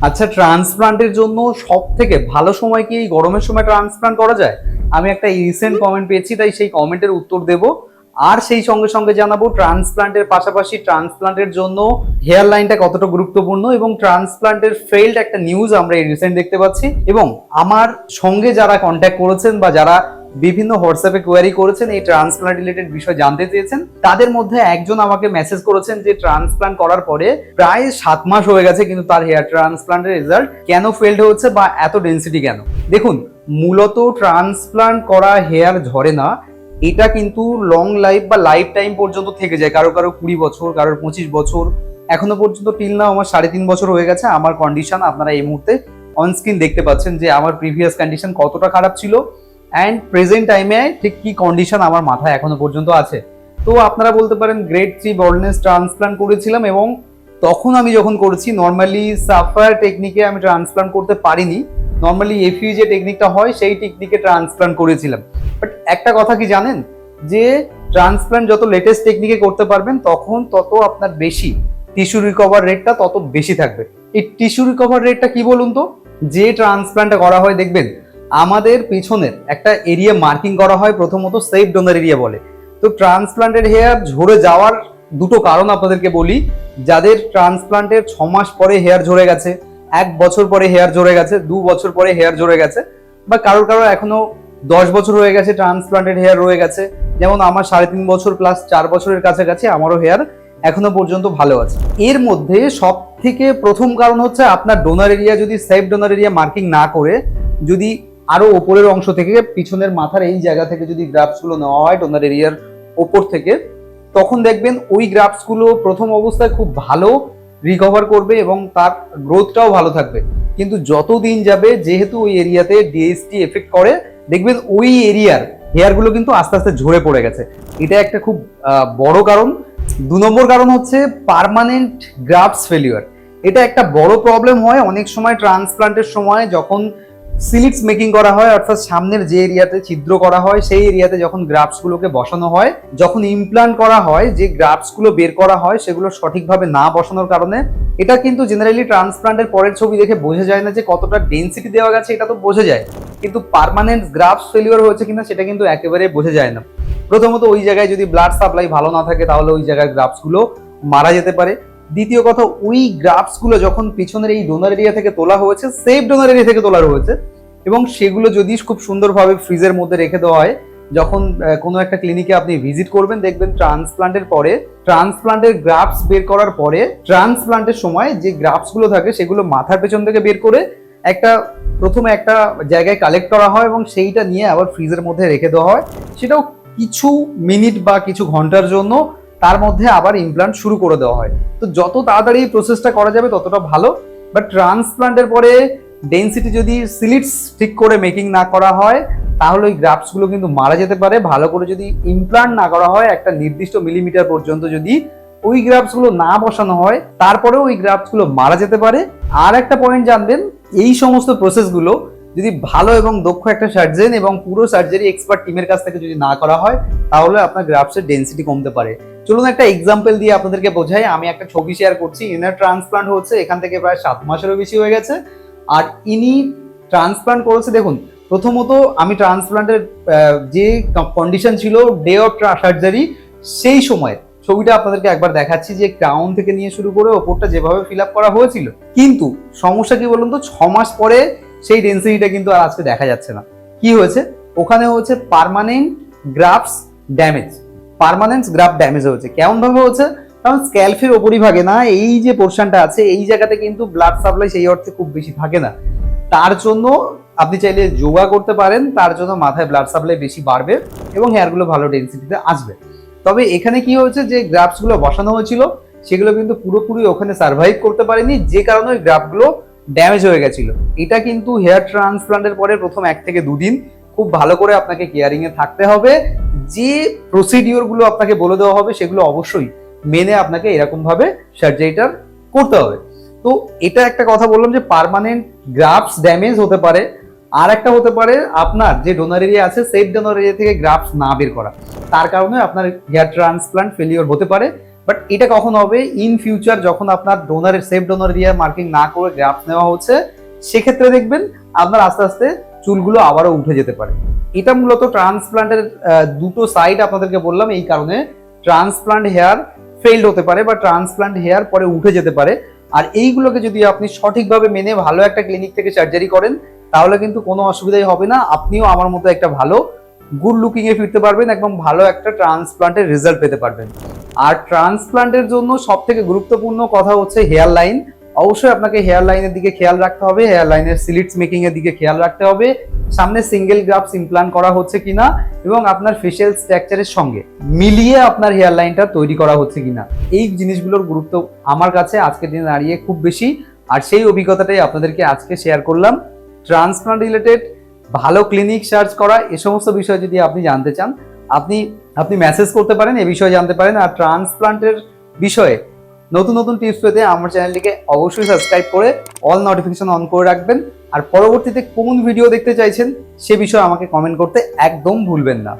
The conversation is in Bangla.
আচ্ছা, ট্রান্সপ্লান্টের জন্য সব থেকে ভালো সময় কি এই গরমের সময় ট্রান্সপ্লান্ট করা যায়? আমি একটা রিসেন্ট কমেন্ট পেয়েছি, তাই সেই কমেন্টের উত্তর দেব। আর সেই সঙ্গে সঙ্গে জানাবো ট্রান্সপ্লান্টের পাশাপাশি ট্রান্সপ্লান্টের জন্য হেয়ার লাইনটা কতটা গুরুত্বপূর্ণ, এবং ট্রান্সপ্লান্টের ফেইল্ড একটা নিউজ আমরা এই রিসেন্ট দেখতে পাচ্ছি। এবং আমার সঙ্গে যারা কন্ট্যাক্ট করেছেন বা যারা বিভিন্ন হোয়াটসঅ্যাপে কোয়ারি করেছেন, এই ট্রান্সপ্লান্ট রিলেটেড বিষয় জানতে চেয়েছেন, তাদের মধ্যে একজন আমাকে মেসেজ করেছেন যে ট্রান্সপ্লান্ট করার পরে প্রায় 7 মাস হয়ে গেছে, কিন্তু তার হেয়ার ট্রান্সপ্লান্টের রেজাল্ট কেন ফেলড হচ্ছে বা এত ডেন্সিটি কেন। দেখুন, মূলত ট্রান্সপ্লান্ট করা হেয়ার ঝরে না, এটা কিন্তু লং লাইফ বা লাইফ টাইম পর্যন্ত থেকে যায়। কারো কারো 20 বছর, কারোর 25 বছর, এখনো পর্যন্ত টিল নাও আমার 3.5 বছর হয়ে গেছে। আমার কন্ডিশন আপনারা এই মুহূর্তে অন স্ক্রিন দেখতে পাচ্ছেন যে আমার প্রিভিয়াস কন্ডিশন কতটা খারাপ ছিল অ্যান্ড প্রেজেন্ট টাইমে ঠিক কি কন্ডিশন আমার মাথায় এখনো পর্যন্ত আছে। তো আপনারা বলতে পারেন গ্রেড 3 বল্ডনেস ট্রান্সপ্লান্ট করেছিলাম, এবং তখন আমি যখন করেছি নর্মালি সাফায়ার টেকনিকে আমি ট্রান্সপ্লান্ট করতে পারিনি। নর্মালি এফইউ যে টেকনিকটা হয় সেই টেকনিকে ট্রান্সপ্লান্ট করেছিলাম। বাট একটা কথা কি জানেন, যে ট্রান্সপ্লান্ট যত লেটেস্ট টেকনিকে করতে পারবেন তখন তত আপনার বেশি টিস্যু রিকভার রেটটা তত বেশি থাকবে। এই টিস্যু রিকভার রেটটা কি বলুন তো? যে ট্রান্সপ্লান্টটা করা হয় দেখবেন আমাদের পিছনের একটা এরিয়া মার্কিং করা হয়, প্রথমত সেফ ডোনার এরিয়া বলে। তো ট্রান্সপ্লান্টেড হেয়ার ঝরে যাওয়ার দুটো কারণ আপনাদেরকে বলি। যাদের ট্রান্সপ্লান্টের 6 মাস পরে হেয়ার ঝরে গেছে, 1 বছর পরে হেয়ার ঝরে গেছে, 2 বছর পরে হেয়ার ঝরে গেছে, বা কারোর কারোর এখনো 10 বছর হয়ে গেছে ট্রান্সপ্লান্টেড হেয়ার রয়ে গেছে, যেমন আমার 3.5 বছর প্লাস 4 বছরের কাছাকাছি আমারও হেয়ার এখনো পর্যন্ত ভালো আছে। এর মধ্যে সব থেকে প্রথম কারণ হচ্ছে আপনার ডোনার এরিয়া যদি সেফ ডোনার এরিয়া মার্কিং না করে, যদি আরো ওপরের অংশ থেকে পিছনের মাথার এই জায়গা থেকে যদি গ্রাফস গুলো নেওয়া হয় ডোনার এরিয়ার ওপর থেকে, তখন দেখবেন ওই গ্রাফস গুলো প্রথম অবস্থায় খুব ভালো রিকভার করবে এবং তার গ্রোথটাও ভালো থাকবে। কিন্তু যত দিন যাবে, যেহেতু ওই এরিয়াতে ডিএসটি এফেক্ট করে, দেখবেন ওই এরিয়ার হেয়ার গুলো কিন্তু আস্তে আস্তে ঝরে পড়ে গেছে। এটা একটা খুব বড় কারণ। 2 নম্বর কারণ হচ্ছে পার্মানেন্ট গ্রাফটস ফেলিওর। এটা একটা বড় প্রবলেম হয় অনেক সময় ট্রান্সপ্লান্টের সময়, যখন সিলিটস মেকিং করা হয়, অর্থাৎ সামনের যে এরিয়াতে ছিদ্র করা হয় সেই এরিয়াতে যখন গ্রাফটস গুলোকে বসানো হয়, যখন ইমপ্লান্ট করা হয়, যে গ্রাফটস গুলো বের করা হয় সেগুলো সঠিকভাবে না বসানোর কারণে, এটা কিন্তু জেনারেলি ট্রান্সপ্লান্টের পরের ছবি দেখে বোঝা যায় না যে কতটা ডেন্সিটি দেওয়া গেছে, এটা তো বোঝা যায়, কিন্তু পার্মানেন্ট গ্রাফটস ফেলিওর হয়েছে কিনা সেটা কিন্তু একেবারে বোঝা যায় না। প্রথমত ওই জায়গায় যদি ব্লাড সাপ্লাই ভালো না থাকে তাহলে ওই জায়গায় গ্রাফটস গুলো মারা যেতে পারে। দ্বিতীয় কথা, ওই গ্রাফটস গুলো যখন পিছনের এই ডোনার এরিয়া থেকে তোলা হয়েছে, সেফ ডোনার এরিয়া থেকে তোলা হয়েছে, এবং সেগুলো যদি খুব সুন্দরভাবে ফ্রিজের মধ্যে রেখে দেওয়া হয়, যখন কোনো একটা ক্লিনিকে আপনি ভিজিট করবেন দেখবেন ট্রান্সপ্লান্টের পরে, ট্রান্সপ্লান্টের গ্রাফটস বের করার পরে, ট্রান্সপ্লান্টের সময় যে গ্রাফটস গুলো থাকে সেগুলো মাথার পেছন থেকে বের করে প্রথমে একটা জায়গায় কালেক্ট করা হয় এবং সেইটা নিয়ে আবার ফ্রিজের মধ্যে রেখে দেওয়া হয়, সেটাও কিছু মিনিট বা কিছু ঘন্টার জন্য। তার মধ্যে আবার ইমপ্লান্ট শুরু করে দেওয়া হয়। তো যত তাড়াতাড়ি এই প্রসেসটা করা যাবে ততটা ভালো। বাট ট্রান্সপ্লান্টের পরে ডেন্সিটি যদি সিলিটস ঠিক করে মেকিং না করা হয় তাহলে ওই গ্রাফটস গুলো কিন্তু মারা যেতে পারে। ভালো করে যদি ইমপ্লান্ট না করা হয়, একটা নির্দিষ্ট মিলিমিটার পর্যন্ত যদি ওই গ্রাফটস গুলো না বসানো হয়, তারপরে ওই গ্রাফটস গুলো মারা যেতে পারে। আর একটা পয়েন্ট জানবেন, এই সমস্ত প্রসেস গুলো যদি ভালো এবং দক্ষ একটা সার্জন এবং পুরো সার্জারি এক্সপার্ট টিমের কাছ থেকে যদি না করা হয়, তাহলে আপনার গ্রাফটসের ডেন্সিটি কমতে পারে। চলুন একটা এক্সাম্পল দিয়ে আপনাদেরকে বোঝাই। আমি একটা ছবি শেয়ার করছি। ইনার ট্রান্সপ্লান্ট হচ্ছে এখান থেকে প্রায় 7 মাসেরও বেশি হয়ে গেছে, আর ইনি ট্রান্সপ্লান্ট করেছে। দেখুন, প্রথমত আমি ট্রান্সপ্লান্টের যে কন্ডিশন ছিল ডে অফ সার্জারি, সেই সময় ছবিটা আপনাদেরকে একবার দেখাচ্ছি, যে ক্রাউন থেকে নিয়ে শুরু করে ওপরটা যেভাবে ফিল আপ করা হয়েছিল। কিন্তু সমস্যা কি বলুন তো, 6 মাস পরে সেই ডেন্সিটিটা কিন্তু আর আজকে দেখা যাচ্ছে না। কি হয়েছে? ওখানে হচ্ছে permanent grafts damage. Permanent graft damage হয়েছে। কেমন ভাবে হচ্ছে? কারণ স্ক্যালফের ওপরিভাগে না, এই যে পোর্শনটা আছে এই জায়গাতে কিন্তু ব্লাড সাপ্লাই সেই অর্থে খুব বেশি থাকে না। তার জন্য আপনি চাইলে যোগা করতে পারেন, তার জন্য মাথায় ব্লাড সাপ্লাই বেশি বাড়বে এবং হেয়ারগুলো ভালো ডেন্সিটিতে আসবে। তবে এখানে কি হয়েছে, যে গ্রাফটস গুলো বসানো হয়েছিল সেগুলো কিন্তু পুরোপুরি ওখানে সার্ভাইভ করতে পারেনি, যে কারণে ওই গ্রাফটগুলো ড্যামেজ হয়ে গেছিল। এটা কিন্তু হেয়ার ট্রান্সপ্লান্টের পরে প্রথম 1 থেকে 2 দিন খুব ভালো করে আপনাকে কেয়ারিং এ থাকতে হবে। যে প্রসিডিওর গুলো আপনাকে বলে দেওয়া হবে সেগুলো অবশ্যই মেনে আপনাকে এরকম ভাবে সার্জারিটা করতে হবে। তো এটা একটা কথা বললাম যে পার্মানেন্ট গ্রাফটস ড্যামেজ হতে পারে। আর একটা হতে পারে আপনার যে ডোনার এরিয়া আছে সেফ ডোনার এরিয়া থেকে গ্রাফটস না বের করা, তার কারণে আপনার হেয়ার ট্রান্সপ্লান্ট ফেলিওর হতে পারে। বাট এটা কখন হবে, ইন ফিউচার যখন আপনার ডোনারের সেফ ডোনার দিয়ে মার্কিং না করে গ্রাফট নেওয়া হচ্ছে, সেক্ষেত্রে দেখবেন আপনার আস্তে আস্তে চুলগুলো আবারও উঠে যেতে পারে। এটা মূলত ট্রান্সপ্লান্টের দুটো সাইড আপনাদেরকে বললাম, এই কারণে ট্রান্সপ্লান্ট হেয়ার ফেইল্ড হতে পারে বা ট্রান্সপ্লান্ট হেয়ার পরে উঠে যেতে পারে। আর এইগুলোকে যদি আপনি সঠিকভাবে মেনে ভালো একটা ক্লিনিক থেকে সার্জারি করেন, তাহলে কিন্তু কোনো অসুবিধাই হবে না, আপনিও আমার মতো একটা ভালো গুড লুকিং এ ফিরতে পারবেন, একদম ভালো একটা ট্রান্সপ্লান্টের রেজাল্ট পেতে পারবেন। আর ট্রান্সপ্লান্টের জন্য সব থেকে গুরুত্বপূর্ণ কথা হচ্ছে হেয়ার লাইন। অবশ্যই আপনাকে হেয়ার লাইনের দিকে খেয়াল রাখতে হবে, হেয়ার লাইনের সিলিটস মেকিং এর দিকে খেয়াল রাখতে হবে, সামনে সিঙ্গেল গ্রাফটস ইমপ্লান্ট করা হচ্ছে কিনা এবং আপনার ফেশিয়াল স্ট্রাকচারের সঙ্গে মিলিয়ে আপনার হেয়ার লাইনটা তৈরি করা হচ্ছে কিনা। এই জিনিসগুলোর গুরুত্ব আমার কাছে আজকের দিনে দাঁড়িয়ে খুব বেশি, আর সেই অভিজ্ঞতাটাই আপনাদেরকে আজকে শেয়ার করলাম। ট্রান্সপ্লান্ট রিলেটেড ভালো ক্লিনিক সার্চ করা, এ সমস্ত বিষয় যদি আপনি জানতে চান, আপনি মেসেজ করতে পারেন, এ বিষয়ে জানতে পারেন। আর ট্রান্সপ্লান্টের বিষয়ে নতুন নতুন টিপস পেতে আমার চ্যানেলটিকে অবশ্যই সাবস্ক্রাইব করে অল নোটিফিকেশন অন করে রাখবেন। আর পরবর্তীতে কোন ভিডিও দেখতে চাইছেন সে বিষয়ে আমাকে কমেন্ট করতে একদম ভুলবেন না।